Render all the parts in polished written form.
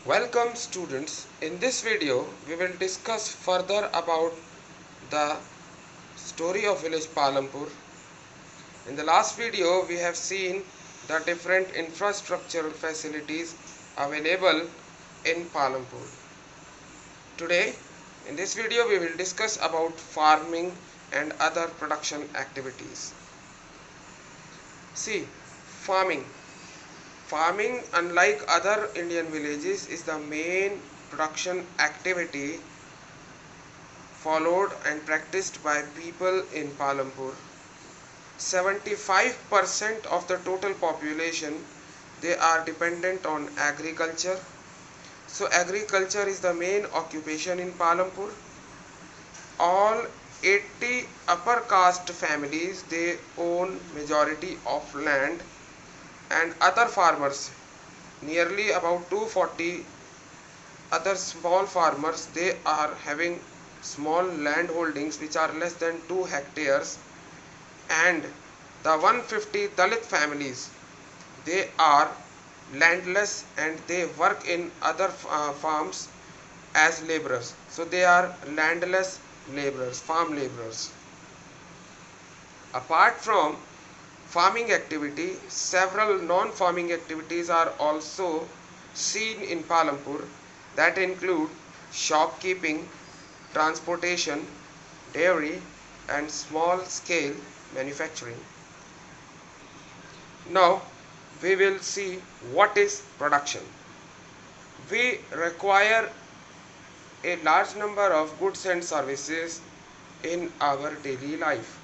Welcome students. In this video we will discuss further about the story of village Palampur. In the last video we have seen the different infrastructural facilities available in Palampur. Today in this video we will discuss about farming and other production activities. See, farming. Farming, unlike other Indian villages, is the main production activity followed and practiced by people in Palampur. 75% of the total population, they are dependent on agriculture. So agriculture is the main occupation in Palampur. All 80 upper caste families, they own majority of land, and other farmers, nearly about 240 other small farmers, they are having small land holdings which are less than 2 hectares, and the 150 Dalit families, they are landless and they work in other farms as laborers. So they are landless laborers, farm laborers. Apart from farming activity, several non-farming activities are also seen in Palampur that include shopkeeping, transportation, dairy and small scale manufacturing. Now we will see what is production. We require a large number of goods and services in our daily life,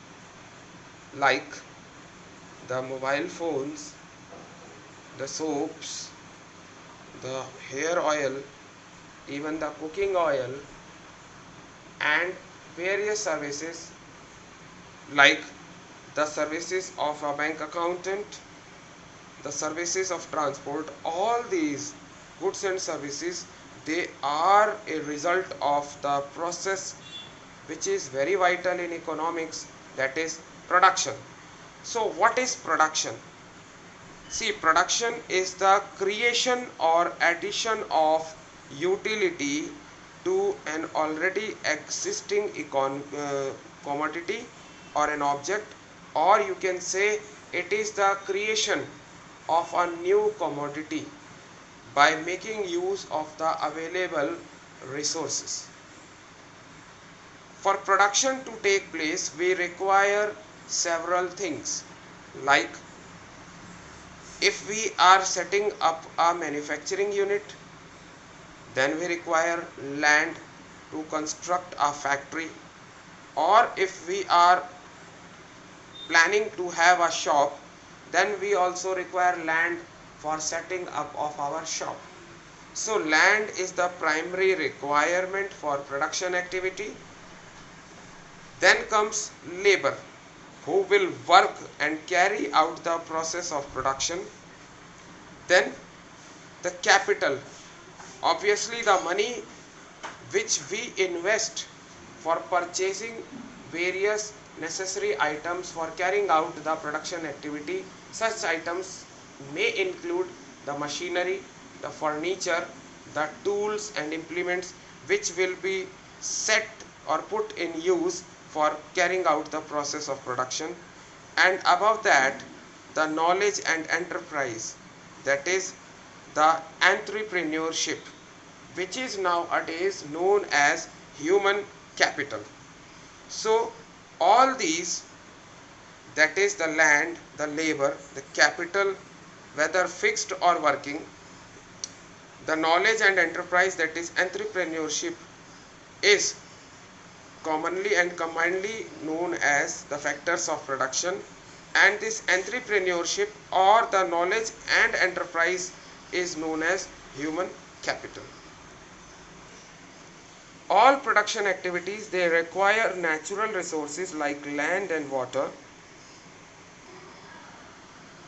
like the mobile phones, the soaps, the hair oil, even the cooking oil, and various services like the services of a bank accountant, the services of transport. All these goods and services, they are a result of the process which is very vital in economics, that is production. So what is production? See, production is the creation or addition of utility to an already existing commodity or an object, or you can say it is the creation of a new commodity by making use of the available resources. For production to take place, we require several things, like if we are setting up a manufacturing unit, then we require land to construct a factory, or if we are planning to have a shop, then we also require land for setting up of our shop. So land is the primary requirement for production activity. Then comes labor, who will work and carry out the process of production. Then the capital, obviously the money which we invest for purchasing various necessary items for carrying out the production activity. Such items may include the machinery, the furniture, the tools and implements which will be set or put in use for carrying out the process of production. And above that, the knowledge and enterprise, that is the entrepreneurship, which is nowadays known as human capital. So all these, that is the land, the labor, the capital, whether fixed or working, the knowledge and enterprise, that is entrepreneurship, is commonly and commonly known as the factors of production. And this entrepreneurship or the knowledge and enterprise is known as human capital. All production activities, they require natural resources like land and water,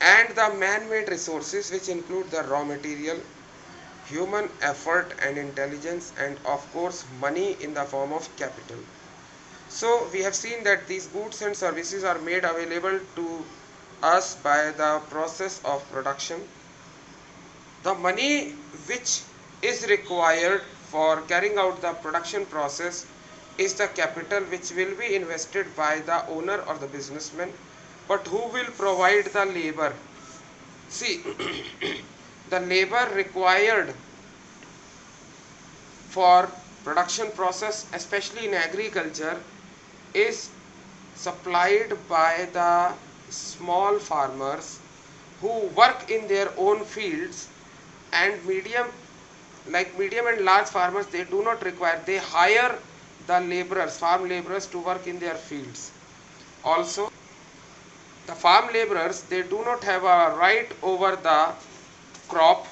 and the man-made resources which include the raw material, human effort and intelligence, and of course money in the form of capital. So we have seen that these goods and services are made available to us by the process of production. The money which is required for carrying out the production process is the capital which will be invested by the owner or the businessman. But who will provide the labor? See, the labor required for production process, especially in agriculture, is supplied by the small farmers who work in their own fields, and medium and large farmers, they do not require, they hire the laborers, farm laborers, to work in their fields. Also, the farm laborers, they do not have a right over the crop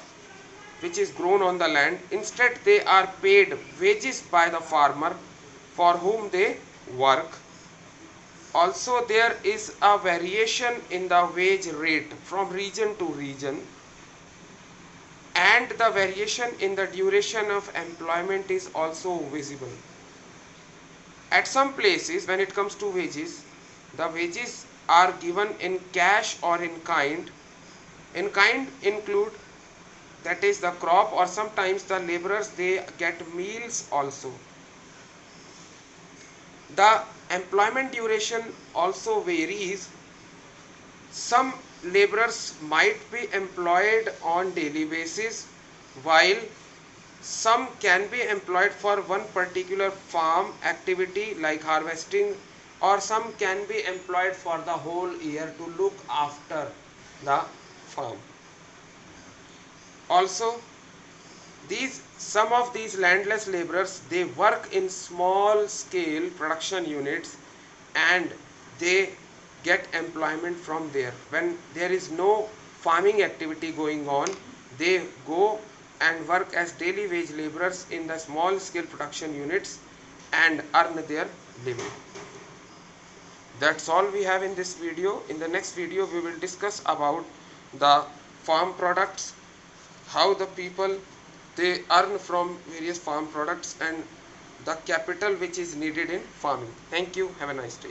which is grown on the land. Instead, they are paid wages by the farmer for whom they work. Also, there is a variation in the wage rate from region to region, and the variation in the duration of employment is also visible. At some places, when it comes to wages, the wages are given in cash or in kind. In kind include, that is the crop, or sometimes the laborers, they get meals also. The employment duration also varies. Some laborers might be employed on daily basis, while some can be employed for one particular farm activity like harvesting, or some can be employed for the whole year to look after the farm. Also, some of these landless laborers, they work in small scale production units, and they get employment from there. When there is no farming activity going on, they go and work as daily wage laborers in the small scale production units and earn their living. That's all we have in this video. In the next video, we will discuss about the farm products, how the people, they earn from various farm products, and the capital which is needed in farming. Thank you. Have a nice day.